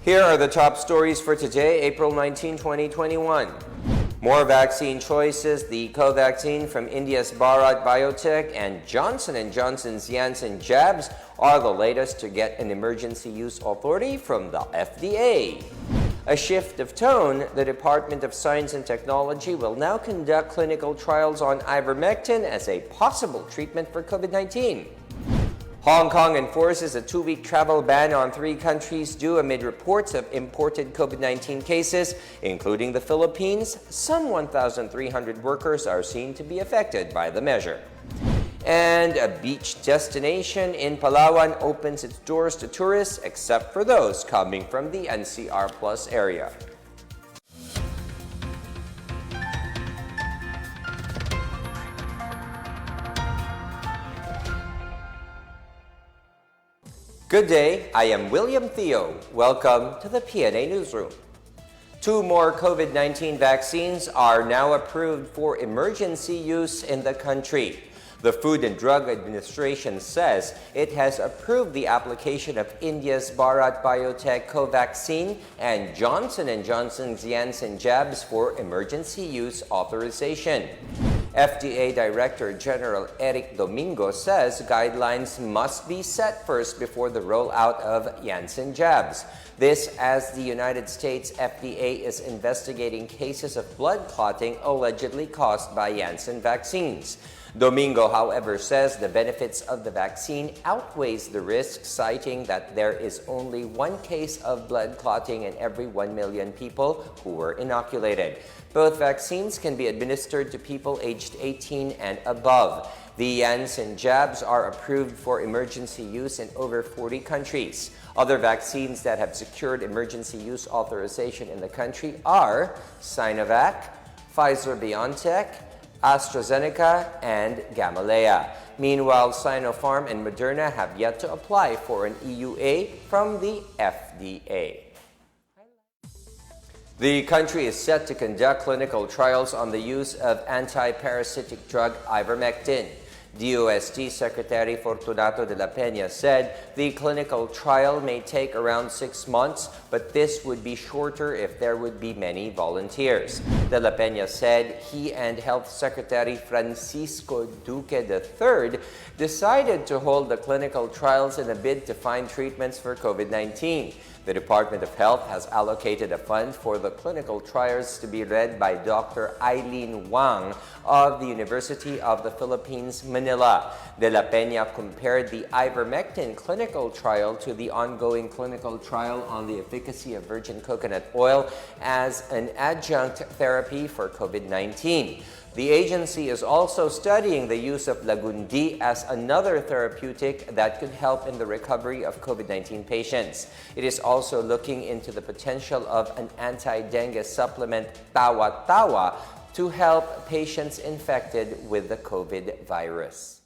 Here are the top stories for today, April 19, 2021. More vaccine choices. The Covaxin from India's Bharat Biotech and Johnson & Johnson's Janssen jabs are the latest to get an emergency use authority from the FDA. A shift of tone, the Department of Science and Technology will now conduct clinical trials on ivermectin as a possible treatment for COVID-19. Hong Kong enforces a 2-week travel ban on 3 countries due amid reports of imported COVID-19 cases, including the Philippines. Some 1,300 workers are seen to be affected by the measure. And a beach destination in Palawan opens its doors to tourists except for those coming from the NCR Plus area. Good day, I am William Theo. Welcome to the PNA Newsroom. 2 more COVID-19 vaccines are now approved for emergency use in the country. The Food and Drug Administration says it has approved the application of India's Bharat Biotech Covaxin and Johnson & Johnson's Janssen jabs for emergency use authorization. FDA Director General Eric Domingo says guidelines must be set first before the rollout of Janssen jabs. This as the United States FDA is investigating cases of blood clotting allegedly caused by Janssen vaccines. Domingo, however, says the benefits of the vaccine outweighs the risks, citing that there is only 1 case of blood clotting in every 1 million people who were inoculated. Both vaccines can be administered to people aged 18 and above. The Janssen jabs are approved for emergency use in over 40 countries. Other vaccines that have secured emergency use authorization in the country are Sinovac, Pfizer-BioNTech, AstraZeneca, and Gamaleya. Meanwhile, Sinopharm and Moderna have yet to apply for an EUA from the FDA. The country is set to conduct clinical trials on the use of anti-parasitic drug ivermectin. DOST Secretary Fortunato de la Peña said the clinical trial may take around 6 months, but this would be shorter if there would be many volunteers. De la Peña said he and Health Secretary Francisco Duque III decided to hold the clinical trials in a bid to find treatments for COVID-19. The Department of Health has allocated a fund for the clinical trials to be led by Dr. Eileen Wang of the University of the Philippines, Manila. De la Peña compared the ivermectin clinical trial to the ongoing clinical trial on the efficacy of virgin coconut oil as an adjunct therapy for COVID-19. The agency is also studying the use of Lagundi as another therapeutic that could help in the recovery of COVID-19 patients. It is also looking into the potential of an anti-dengue supplement, Tawa-Tawa, to help patients infected with the COVID virus.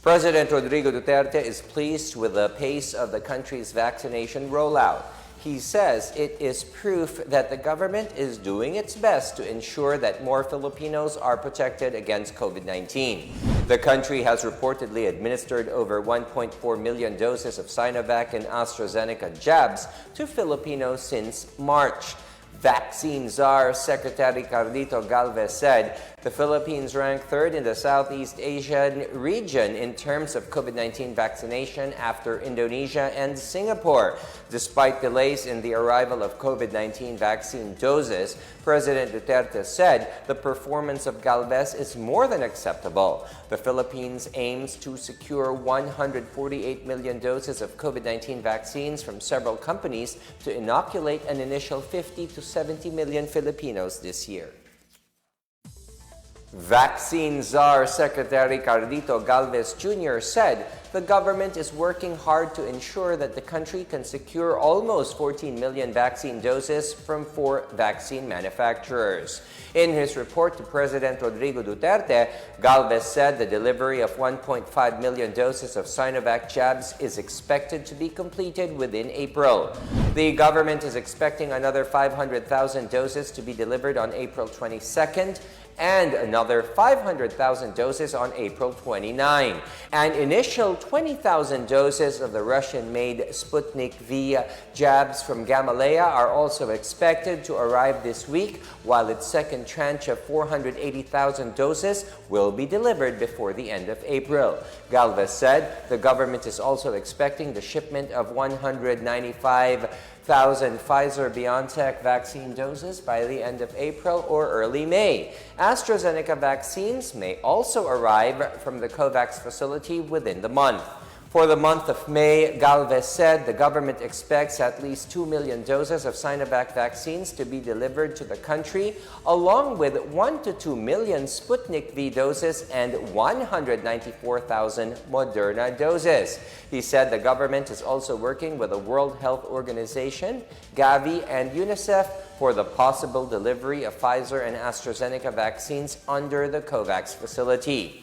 President Rodrigo Duterte is pleased with the pace of the country's vaccination rollout. He says it is proof that the government is doing its best to ensure that more Filipinos are protected against COVID-19. The country has reportedly administered over 1.4 million doses of Sinovac and AstraZeneca jabs to Filipinos since March. Vaccine Czar Secretary Carlito Galvez said the Philippines ranked 3rd in the Southeast Asian region in terms of COVID-19 vaccination after Indonesia and Singapore. Despite delays in the arrival of COVID-19 vaccine doses, President Duterte said the performance of Galvez is more than acceptable. The Philippines aims to secure 148 million doses of COVID-19 vaccines from several companies to inoculate an initial 50 to 70 million Filipinos this year. Vaccine Czar Secretary Carlito Galvez Jr. said the government is working hard to ensure that the country can secure almost 14 million vaccine doses from 4 vaccine manufacturers. In his report to President Rodrigo Duterte, Galvez said the delivery of 1.5 million doses of Sinovac jabs is expected to be completed within April. The government is expecting another 500,000 doses to be delivered on April 22nd and another 500,000 doses on April 29. An initial 20,000 doses of the Russian-made Sputnik V jabs from Gamaleya are also expected to arrive this week, while its second tranche of 480,000 doses will be delivered before the end of April. Galvez said the government is also expecting the shipment of 195,000 Pfizer-BioNTech vaccine doses by the end of April or early May. AstraZeneca vaccines may also arrive from the COVAX facility within the month. For the month of May, Galvez said the government expects at least 2 million doses of Sinovac vaccines to be delivered to the country, along with 1 to 2 million Sputnik V doses and 194,000 Moderna doses. He said the government is also working with the World Health Organization, Gavi, and UNICEF for the possible delivery of Pfizer and AstraZeneca vaccines under the COVAX facility.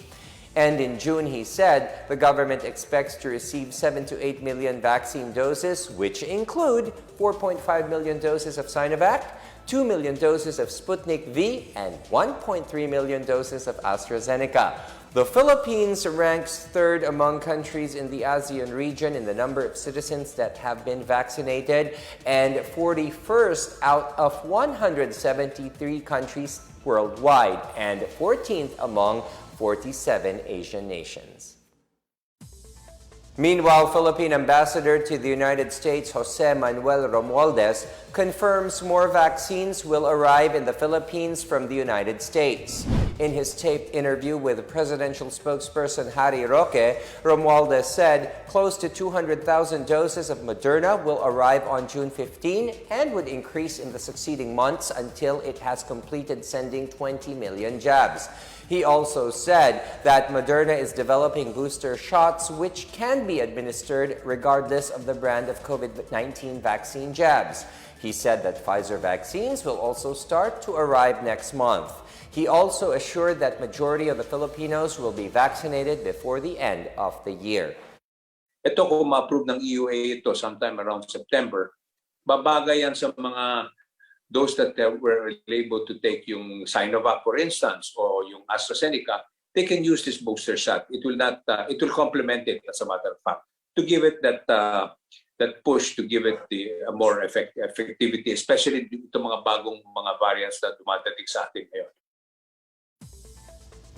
And in June, he said, the government expects to receive 7 to 8 million vaccine doses, which include 4.5 million doses of Sinovac, 2 million doses of Sputnik V, and 1.3 million doses of AstraZeneca. The Philippines ranks third among countries in the ASEAN region in the number of citizens that have been vaccinated, and 41st out of 173 countries worldwide, and 14th among 47 Asian nations. Meanwhile, Philippine Ambassador to the United States Jose Manuel Romualdez confirms more vaccines will arrive in the Philippines from the United States. In his taped interview with presidential spokesperson Harry Roque, Romualdez said close to 200,000 doses of Moderna will arrive on June 15 and would increase in the succeeding months until it has completed sending 20 million jabs. He also said that Moderna is developing booster shots which can be administered regardless of the brand of COVID-19 vaccine jabs. He said that Pfizer vaccines will also start to arrive next month. He also assured that majority of the Filipinos will be vaccinated before the end of the year. Ito kung ma-approve ng EUA ito sometime around September, babagay yan sa mga those that were able to take yung Sinovac, for instance, or yung AstraZeneca, they can use this booster shot. It will not. It will complement it, as a matter of fact, to give it that push, to give it the more effectivity, especially itong mga bagong mga variants na dumadating sa atin ngayon.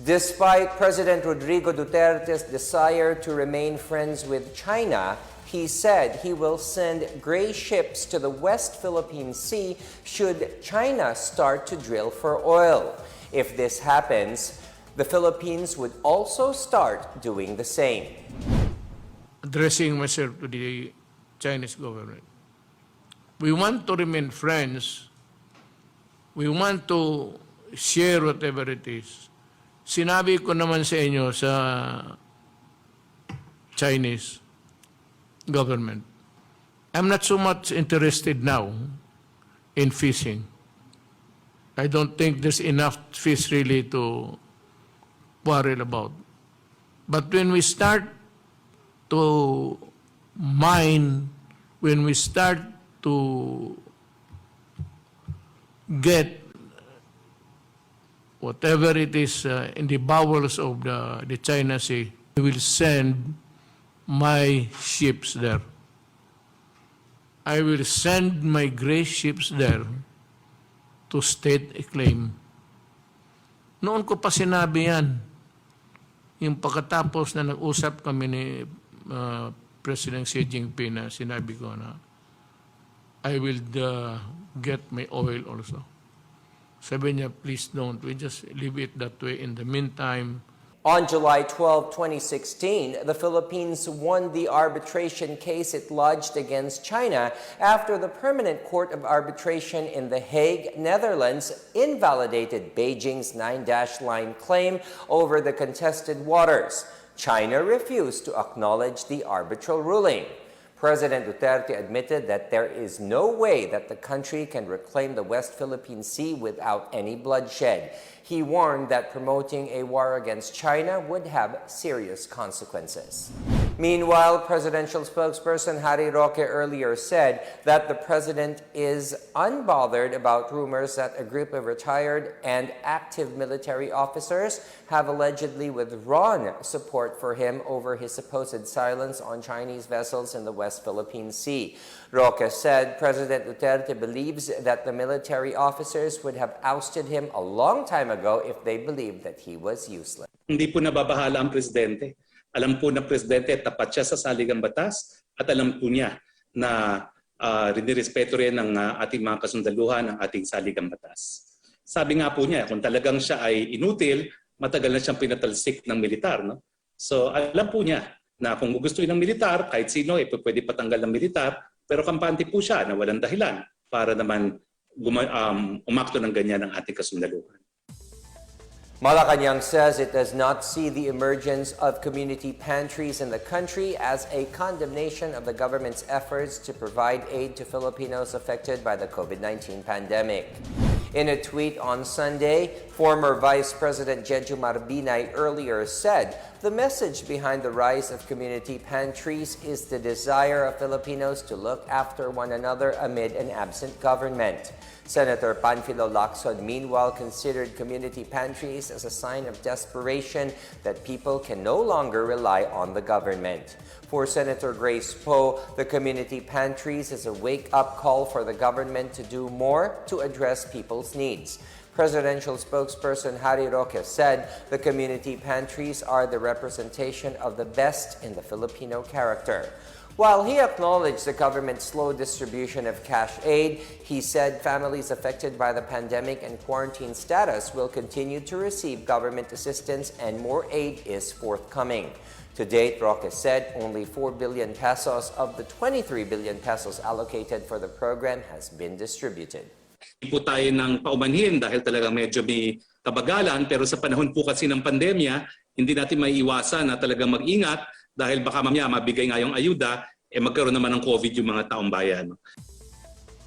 Despite President Rodrigo Duterte's desire to remain friends with China, he said he will send gray ships to the West Philippine Sea should China start to drill for oil. If this happens, the Philippines would also start doing the same. Addressing myself to the Chinese government, we want to remain friends. We want to share whatever it is. Sinabi ko naman sa inyo sa Chinese government, I'm not so much interested now in fishing. I don't think there's enough fish really to worry about. But when we start to mine, when we start to get whatever it is in the bowels of the China Sea, we will send my ships there. I will send my gray ships there to state a claim. Noon ko pa sinabi yan. Yung pagkatapos na nag-usap kami ni President Xi Jinping, na sinabi ko na I will get my oil also. Sabi niya, please don't. We just leave it that way. In the meantime, on July 12, 2016, the Philippines won the arbitration case it lodged against China after the Permanent Court of Arbitration in The Hague, Netherlands, invalidated Beijing's 9-line claim over the contested waters. China refused to acknowledge the arbitral ruling. President Duterte admitted that there is no way that the country can reclaim the West Philippine Sea without any bloodshed. He warned that promoting a war against China would have serious consequences. Meanwhile, presidential spokesperson Harry Roque earlier said that the president is unbothered about rumors that a group of retired and active military officers have allegedly withdrawn support for him over his supposed silence on Chinese vessels in the West Philippine Sea. Roque said President Duterte believes that the military officers would have ousted him a long time ago if they believed that he was useless. Hindi po nababahala ang presidente. Alam po ng presidente tapat siya sa saligang batas at alam po niya na rinirespeto rin ng ating mga kasundaluhan ang ating saligang batas. Sabi nga po niya, kung talagang siya ay inutil, matagal na siyang pinatalsik ng militar. No? So alam po niya na kung gugustuhin ng militar, kahit sino, pwede patanggal ng militar, pero kampante po siya na walang dahilan para naman umakto ng ganyan ang ating kasundaluhan. Malacanang says it does not see the emergence of community pantries in the country as a condemnation of the government's efforts to provide aid to Filipinos affected by the COVID-19 pandemic. In a tweet on Sunday, former Vice President Jeju Marbinay earlier said the message behind the rise of community pantries is the desire of Filipinos to look after one another amid an absent government. Senator Panfilo Lacson, meanwhile, considered community pantries as a sign of desperation that people can no longer rely on the government. For Senator Grace Poe, the community pantries is a wake-up call for the government to do more to address people's needs. Presidential spokesperson Harry Roque said the community pantries are the representation of the best in the Filipino character. While he acknowledged the government's slow distribution of cash aid, he said families affected by the pandemic and quarantine status will continue to receive government assistance and more aid is forthcoming. To date, Roque said only 4 billion pesos of the 23 billion pesos allocated for the program has been distributed. Hindi po tayo ng paumanhin dahil talagang medyo may kabagalan, pero sa panahon po kasi ng pandemya, hindi natin maiiwasan na talagang mag-ingat dahil baka mamaya mabigay nga yung ayuda, magkaroon naman ng COVID yung mga taong bayan.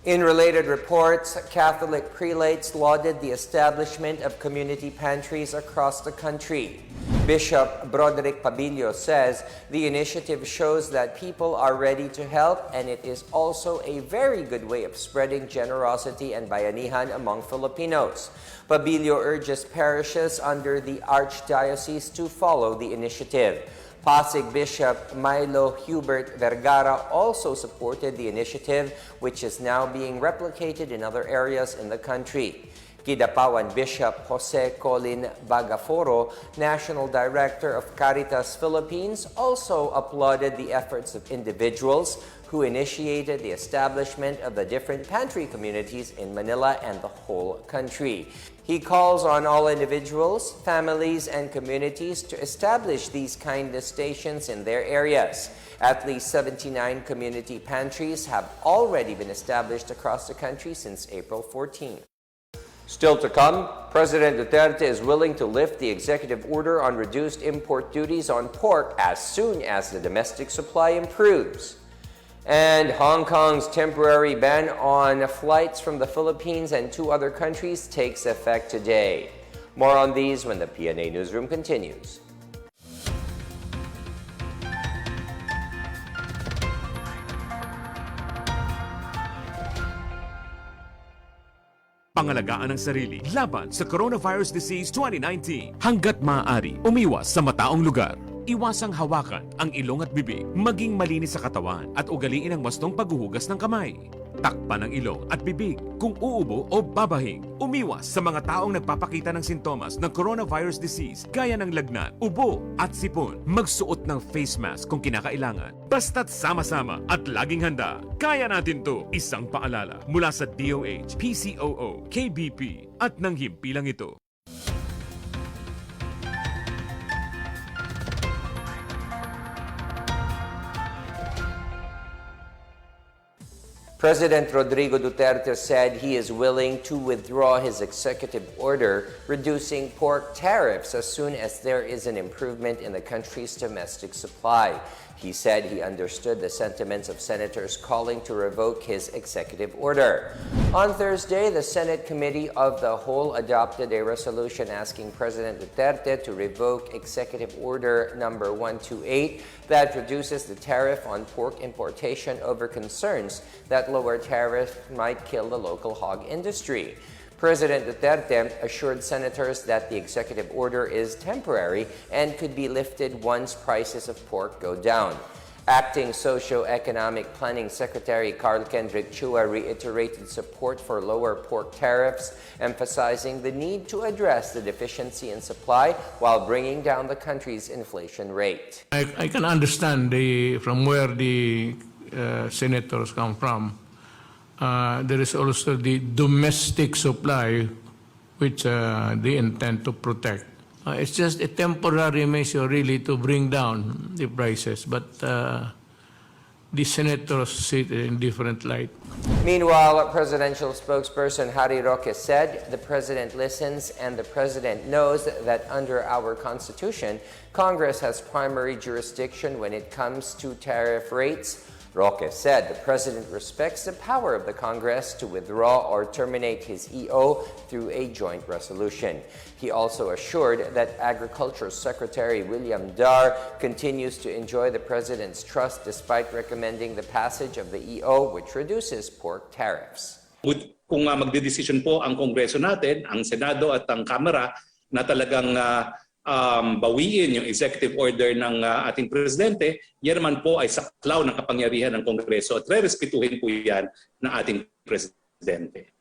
In related reports, Catholic prelates lauded the establishment of community pantries across the country. Bishop Broderick Pabilio says the initiative shows that people are ready to help and it is also a very good way of spreading generosity and bayanihan among Filipinos. Pabilio urges parishes under the Archdiocese to follow the initiative. Pasig Bishop Milo Hubert Vergara also supported the initiative, which is now being replicated in other areas in the country. Kidapawan Bishop Jose Colin Bagaforo, National Director of Caritas Philippines, also applauded the efforts of individuals who initiated the establishment of the different pantry communities in Manila and the whole country. He calls on all individuals, families, and communities to establish these kindness stations in their areas. At least 79 community pantries have already been established across the country since April 14. Still to come, President Duterte is willing to lift the executive order on reduced import duties on pork as soon as the domestic supply improves. And Hong Kong's temporary ban on flights from the Philippines and 2 other countries takes effect today. More on these when the PNA Newsroom continues. Pangalagaan ang sarili laban sa Coronavirus Disease 2019. Hanggat maaari, umiwas sa mataong lugar. Iwasang hawakan ang ilong at bibig, maging malinis sa katawan at ugaliin ang wastong paghuhugas ng kamay. Takpan ang ilong at bibig kung uubo o babahing. Umiwas sa mga taong nagpapakita ng sintomas ng coronavirus disease gaya ng lagnat, ubo at sipon. Magsuot ng face mask kung kinakailangan. Basta't sama-sama at laging handa. Kaya natin to! Isang paalala mula sa DOH, PCOO, KBP at ng himpilang ito. President Rodrigo Duterte said he is willing to withdraw his executive order reducing pork tariffs as soon as there is an improvement in the country's domestic supply. He said he understood the sentiments of senators calling to revoke his executive order. On Thursday, the Senate Committee of the Whole adopted a resolution asking President Duterte to revoke Executive Order number 128 that reduces the tariff on pork importation over concerns that lower tariff might kill the local hog industry. President Duterte assured senators that the executive order is temporary and could be lifted once prices of pork go down. Acting Socio-Economic Planning Secretary Carl Kendrick Chua reiterated support for lower pork tariffs, emphasizing the need to address the deficiency in supply while bringing down the country's inflation rate. I can understand from where the senators come from. There is also the domestic supply, which they intend to protect. It's just a temporary measure, really, to bring down the prices. But the senators see it in different light. Meanwhile, presidential spokesperson Harry Roque said the president listens and the president knows that under our Constitution, Congress has primary jurisdiction when it comes to tariff rates. Roque said the president respects the power of the Congress to withdraw or terminate his EO through a joint resolution. He also assured that Agriculture Secretary William Dar continues to enjoy the president's trust despite recommending the passage of the EO, which reduces pork tariffs. Kung magdedesisyon po ang Kongreso natin, ang Senado at ang Kamara na talagang bawiin yung executive order ng ating presidente, yan naman po ay saklaw ng kapangyarihan ng Kongreso at re-respetuhin po yan ng ating presidente.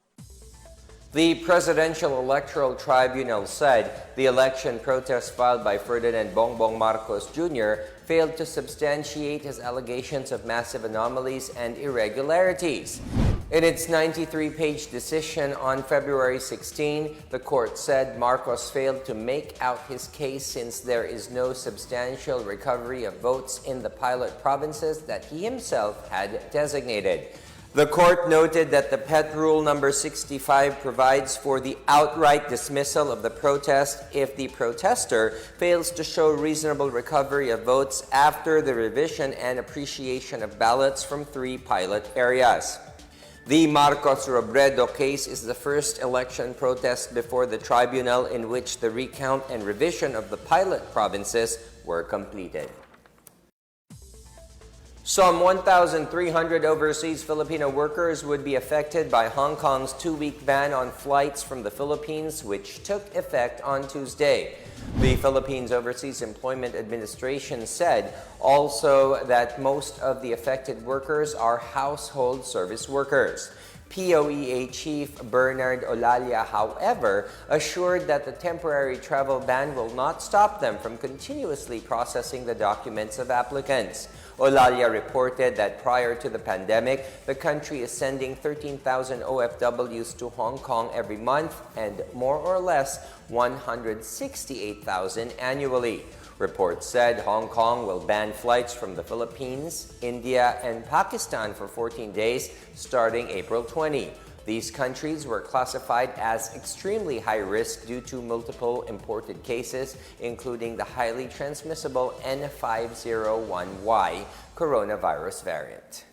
The Presidential Electoral Tribunal said the election protest filed by Ferdinand Bongbong Marcos Jr. failed to substantiate his allegations of massive anomalies and irregularities. In its 93-page decision on February 16, the court said Marcos failed to make out his case since there is no substantial recovery of votes in the pilot provinces that he himself had designated. The court noted that the PET Rule number 65 provides for the outright dismissal of the protest if the protester fails to show reasonable recovery of votes after the revision and appreciation of ballots from 3 pilot areas. The Marcos Robredo case is the first election protest before the tribunal in which the recount and revision of the pilot provinces were completed. Some 1,300 overseas Filipino workers would be affected by Hong Kong's 2-week ban on flights from the Philippines, which took effect on Tuesday. The Philippines Overseas Employment Administration said also that most of the affected workers are household service workers. POEA Chief Bernard Olalia, however, assured that the temporary travel ban will not stop them from continuously processing the documents of applicants. Olalia reported that prior to the pandemic, the country is sending 13,000 OFWs to Hong Kong every month and more or less 168,000 annually. Reports said Hong Kong will ban flights from the Philippines, India, and Pakistan for 14 days starting April 20. These countries were classified as extremely high risk due to multiple imported cases, including the highly transmissible N501Y coronavirus variant.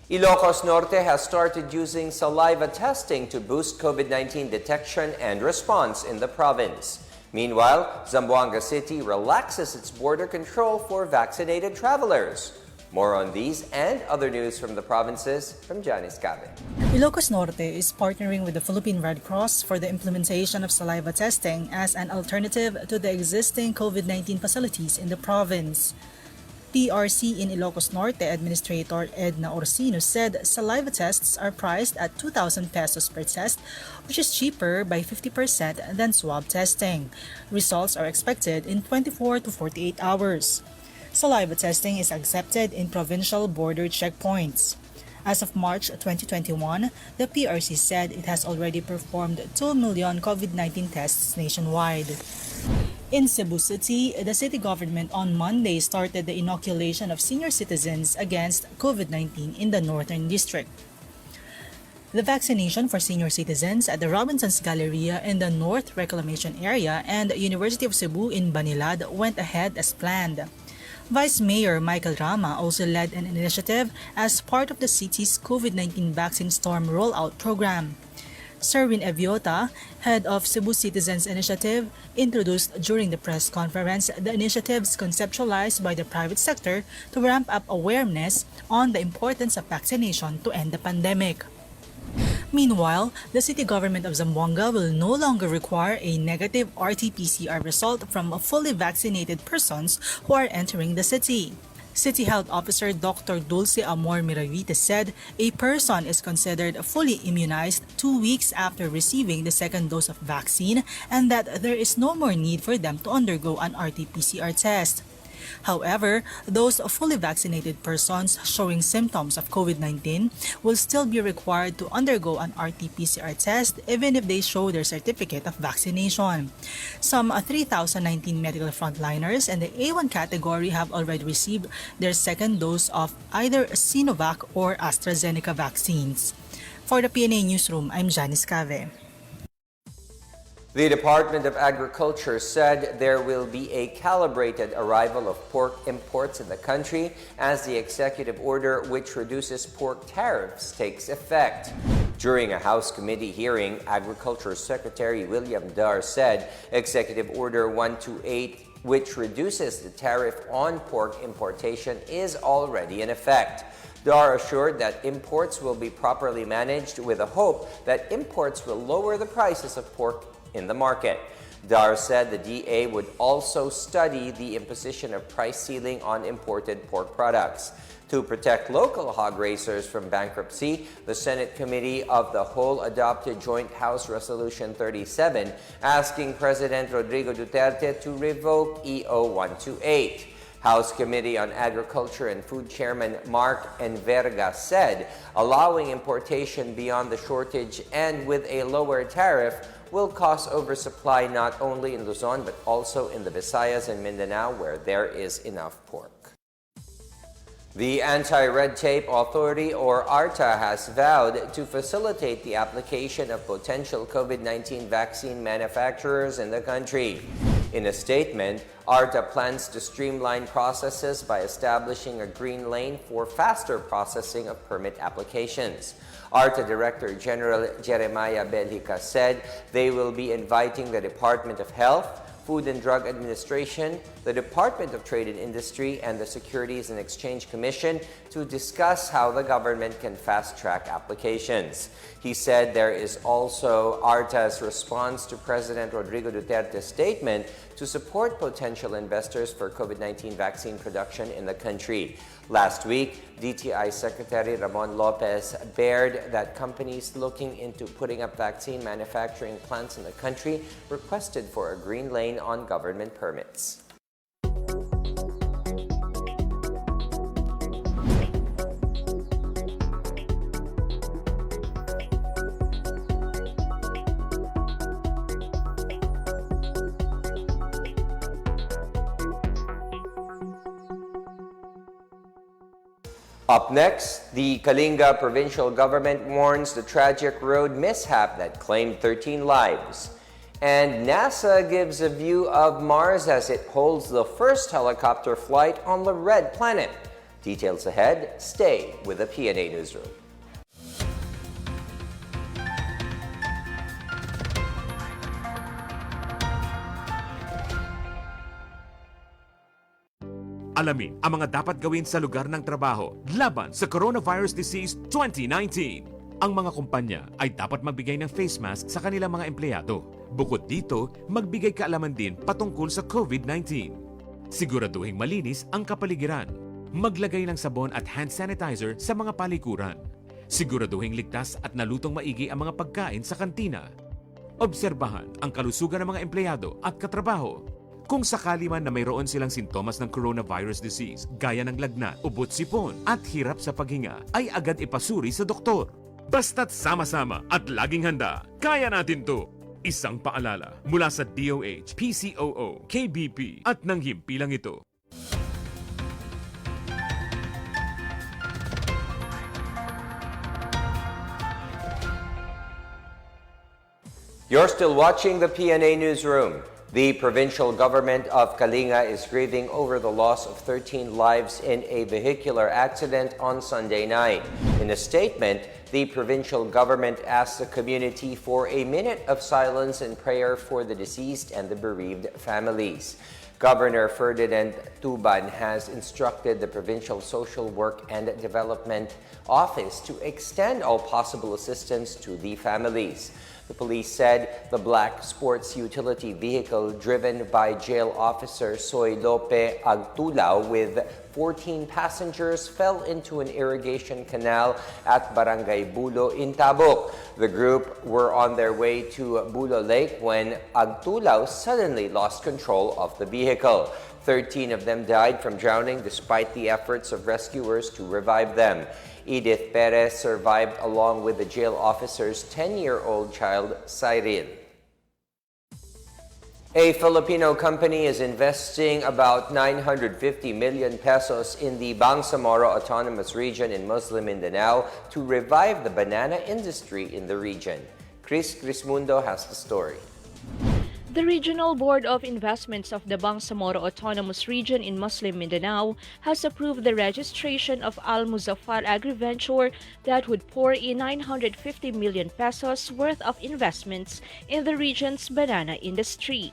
Ilocos Norte has started using saliva testing to boost COVID-19 detection and response in the province. Meanwhile, Zamboanga City relaxes its border control for vaccinated travelers. More on these and other news from the provinces from Janice Cabe. Ilocos Norte is partnering with the Philippine Red Cross for the implementation of saliva testing as an alternative to the existing COVID-19 facilities in the province. PRC in Ilocos Norte Administrator Edna Orsino said saliva tests are priced at 2,000 pesos per test, which is cheaper by 50% than swab testing. Results are expected in 24 to 48 hours. Saliva testing is accepted in provincial border checkpoints. As of March 2021, the PRC said it has already performed 2 million COVID-19 tests nationwide. In Cebu City, the city government on Monday started the inoculation of senior citizens against COVID-19 in the Northern District. The vaccination for senior citizens at the Robinsons Galleria in the North Reclamation Area and University of Cebu in Banilad went ahead as planned. Vice Mayor Michael Rama also led an initiative as part of the city's COVID-19 vaccine storm rollout program. Serwin Eviota, head of Cebu Citizens Initiative, introduced during the press conference the initiatives conceptualized by the private sector to ramp up awareness on the importance of vaccination to end the pandemic. Meanwhile, the city government of Zamboanga will no longer require a negative RT-PCR result from fully vaccinated persons who are entering the city. City Health Officer Dr. Dulce Amor Miravite said a person is considered fully immunized 2 weeks after receiving the second dose of vaccine and that there is no more need for them to undergo an RT-PCR test. However, those fully vaccinated persons showing symptoms of COVID-19 will still be required to undergo an RT-PCR test even if they show their certificate of vaccination. Some 3,019 medical frontliners in the A1 category have already received their second dose of either Sinovac or AstraZeneca vaccines. For the PNA Newsroom, I'm Janice Cave. The Department of Agriculture said there will be a calibrated arrival of pork imports in the country as the executive order which reduces pork tariffs takes effect. During a House committee hearing, Agriculture Secretary William Dar said Executive Order 128, which reduces the tariff on pork importation, is already in effect. Dar assured that imports will be properly managed with a hope that imports will lower the prices of pork in the market. Dar said the DA would also study the imposition of price ceiling on imported pork products. To protect local hog raisers from bankruptcy, the Senate Committee of the Whole adopted Joint House Resolution 37 asking President Rodrigo Duterte to revoke EO 128. House Committee on Agriculture and Food Chairman Mark Enverga said allowing importation beyond the shortage and with a lower tariff will cause oversupply not only in Luzon but also in the Visayas and Mindanao where there is enough pork. The Anti-Red Tape Authority, or ARTA, has vowed to facilitate the application of potential COVID-19 vaccine manufacturers in the country. In a statement, ARTA plans to streamline processes by establishing a green lane for faster processing of permit applications. ARTA Director General Jeremiah Belhica said they will be inviting the Department of Health, Food and Drug Administration, the Department of Trade and Industry, and the Securities and Exchange Commission to discuss how the government can fast-track applications. He said there is also ARTA's response to President Rodrigo Duterte's statement to support potential investors for COVID-19 vaccine production in the country. Last week, DTI Secretary Ramon Lopez bared that companies looking into putting up vaccine manufacturing plants in the country requested for a green lane on government permits. Up next, the Kalinga provincial government warns the tragic road mishap that claimed 13 lives. And NASA gives a view of Mars as it holds the first helicopter flight on the red planet. Details ahead. Stay with the PNA Newsroom. Alamin ang mga dapat gawin sa lugar ng trabaho laban sa Coronavirus Disease 2019. Ang mga kumpanya ay dapat magbigay ng face mask sa kanilang mga empleyado. Bukod dito, magbigay kaalaman din patungkol sa COVID-19. Siguraduhing malinis ang kapaligiran. Maglagay ng sabon at hand sanitizer sa mga palikuran. Siguraduhing ligtas at nalutong maigi ang mga pagkain sa kantina. Obserbahan ang kalusugan ng mga empleyado at katrabaho. Kung sakali man na mayroon silang sintomas ng coronavirus disease, gaya ng lagnat, ubot sipon at hirap sa paghinga, ay agad ipasuri sa doktor. Basta't sama-sama at laging handa, kaya natin to! Isang paalala mula sa DOH, PCOO, KBP at ng himpilang ito. You're still watching the PNA Newsroom. The provincial government of Kalinga is grieving over the loss of 13 lives in a vehicular accident on Sunday night. In a statement, the provincial government asked the community for a minute of silence and prayer for the deceased and the bereaved families. Governor Ferdinand Tuban has instructed the Provincial Social Work and Development Office to extend all possible assistance to the families. The police said the black sports utility vehicle driven by jail officer Soy Lope Agtulao with 14 passengers fell into an irrigation canal at Barangay Bulo in Tabuk. The group were on their way to Bulo Lake when Agtulao suddenly lost control of the vehicle. 13 of them died from drowning despite the efforts of rescuers to revive them. Edith Perez survived along with the jail officer's 10-year-old child, Cyril. A Filipino company is investing about 950 million pesos in the Bangsamoro Autonomous Region in Muslim Mindanao to revive the banana industry in the region. Chris Crismundo has the story. The Regional Board of Investments of the Bangsamoro Autonomous Region in Muslim Mindanao has approved the registration of Al Muzaffar AgriVenture that would pour in 950 million pesos worth of investments in the region's banana industry.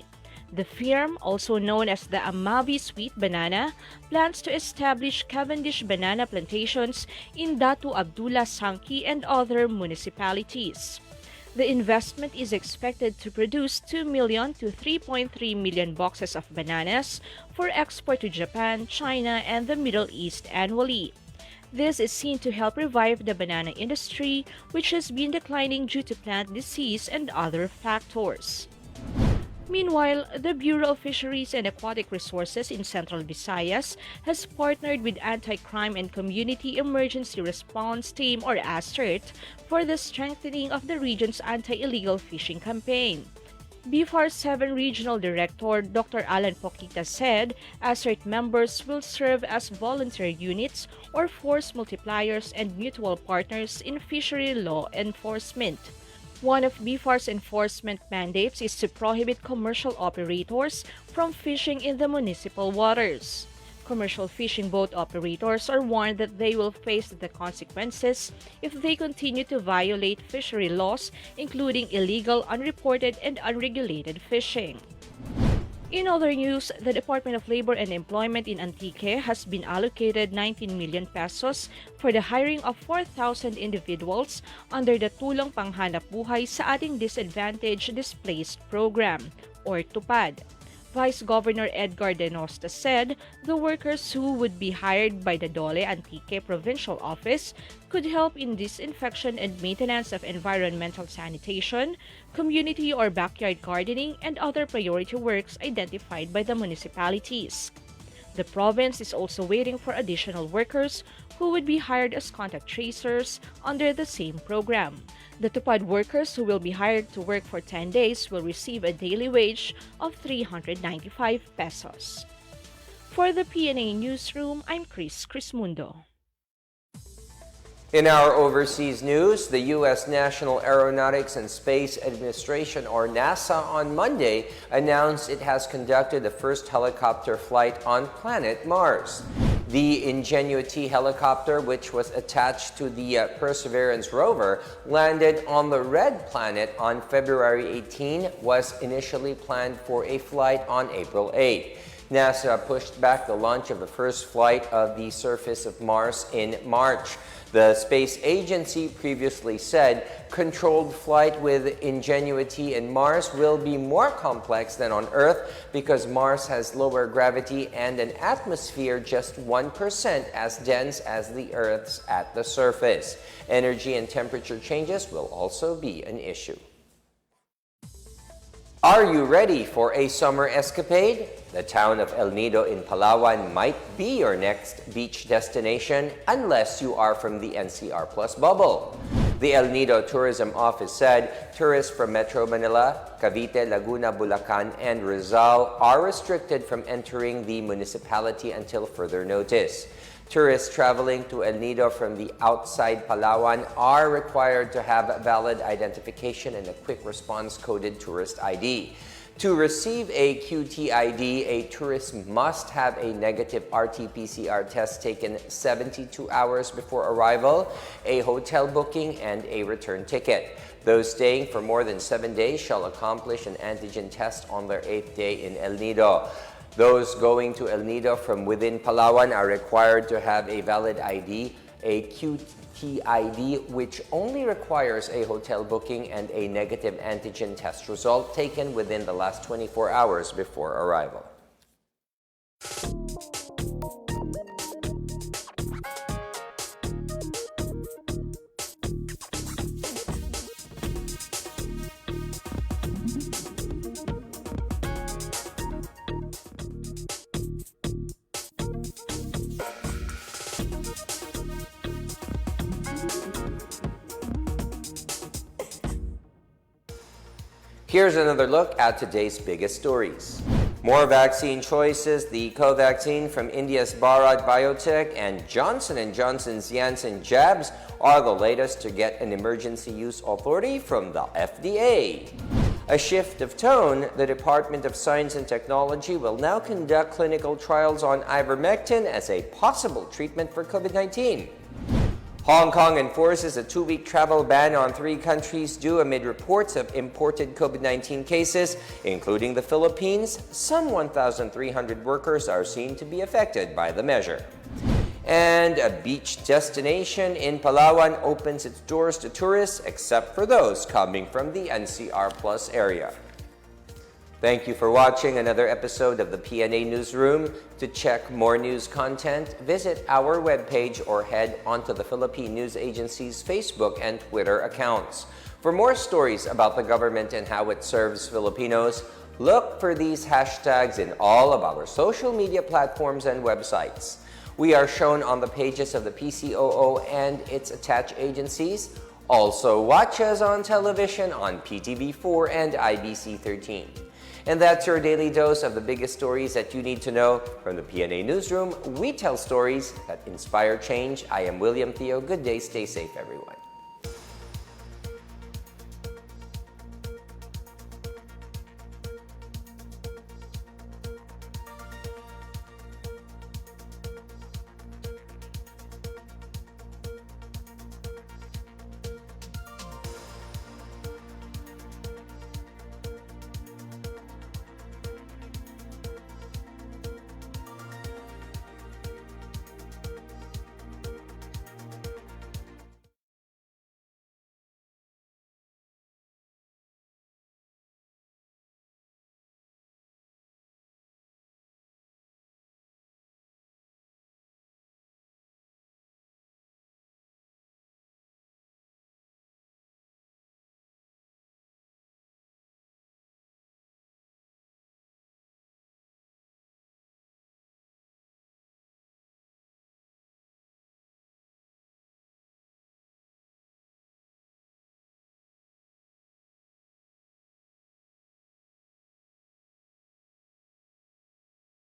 The firm, also known as the Amavi Sweet Banana, plans to establish Cavendish banana plantations in Datu Abdullah Sangki and other municipalities. The investment is expected to produce 2 million to 3.3 million boxes of bananas for export to Japan, China, and the Middle East annually. This is seen to help revive the banana industry, which has been declining due to plant disease and other factors. Meanwhile, the Bureau of Fisheries and Aquatic Resources in Central Visayas has partnered with Anti-Crime and Community Emergency Response Team or ASERT for the strengthening of the region's anti-illegal fishing campaign. BFAR 7 Regional Director Dr. Alan Poquita said ASERT members will serve as volunteer units or force multipliers and mutual partners in fishery law enforcement. One of BFAR's enforcement mandates is to prohibit commercial operators from fishing in the municipal waters. Commercial fishing boat operators are warned that they will face the consequences if they continue to violate fishery laws, including illegal, unreported, and unregulated fishing. In other news, the Department of Labor and Employment in Antique has been allocated 19 million pesos for the hiring of 4,000 individuals under the Tulong Panghanap Buhay sa Ating Disadvantaged Displaced Program, or TUPAD. Vice Governor Edgar Denosta said the workers who would be hired by the Dole Antique Provincial Office could help in disinfection and maintenance of environmental sanitation, community or backyard gardening, and other priority works identified by the municipalities. The province is also waiting for additional workers who would be hired as contact tracers under the same program. The TUPAD workers who will be hired to work for 10 days will receive a daily wage of 395 pesos. For the PNA Newsroom, I'm Chris Crismundo. In our overseas news, the U.S. National Aeronautics and Space Administration, or NASA, on Monday announced it has conducted the first helicopter flight on planet Mars. The Ingenuity helicopter, which was attached to the Perseverance rover, landed on the red planet on February 18, was initially planned for a flight on April 8. NASA pushed back the launch of the first flight of the surface of Mars in March. The space agency previously said controlled flight with Ingenuity in Mars will be more complex than on Earth because Mars has lower gravity and an atmosphere just 1% as dense as the Earth's at the surface. Energy and temperature changes will also be an issue. Are you ready for a summer escapade? The town of El Nido in Palawan might be your next beach destination unless you are from the NCR Plus bubble. The El Nido Tourism Office said tourists from Metro Manila, Cavite, Laguna, Bulacan, and Rizal are restricted from entering the municipality until further notice. Tourists traveling to El Nido from the outside Palawan are required to have valid identification and a quick response coded tourist ID. To receive a QTID, a tourist must have a negative RT-PCR test taken 72 hours before arrival, a hotel booking, and a return ticket. Those staying for more than 7 days shall accomplish an antigen test on their 8th day in El Nido. Those going to El Nido from within Palawan are required to have a valid ID, a QTID, which only requires a hotel booking and a negative antigen test result taken within the last 24 hours before arrival. Here's another look at today's biggest stories. More vaccine choices. The Covaxin from India's Bharat Biotech and Johnson & Johnson's Janssen jabs are the latest to get an emergency use authority from the FDA. A shift of tone, the Department of Science and Technology will now conduct clinical trials on ivermectin as a possible treatment for COVID-19. Hong Kong enforces a 2-week travel ban on 3 countries due amid reports of imported COVID-19 cases, including the Philippines. Some 1,300 workers are seen to be affected by the measure. And a beach destination in Palawan opens its doors to tourists except for those coming from the NCR Plus area. Thank you for watching another episode of the PNA Newsroom. To check more news content, visit our webpage or head onto the Philippine News Agency's Facebook and Twitter accounts. For more stories about the government and how it serves Filipinos, look for these hashtags in all of our social media platforms and websites. We are shown on the pages of the PCOO and its attached agencies. Also, watch us on television on PTV4 and IBC 13. And that's your daily dose of the biggest stories that you need to know. From the PNA Newsroom, we tell stories that inspire change. I am William Theo. Good day. Stay safe, everyone.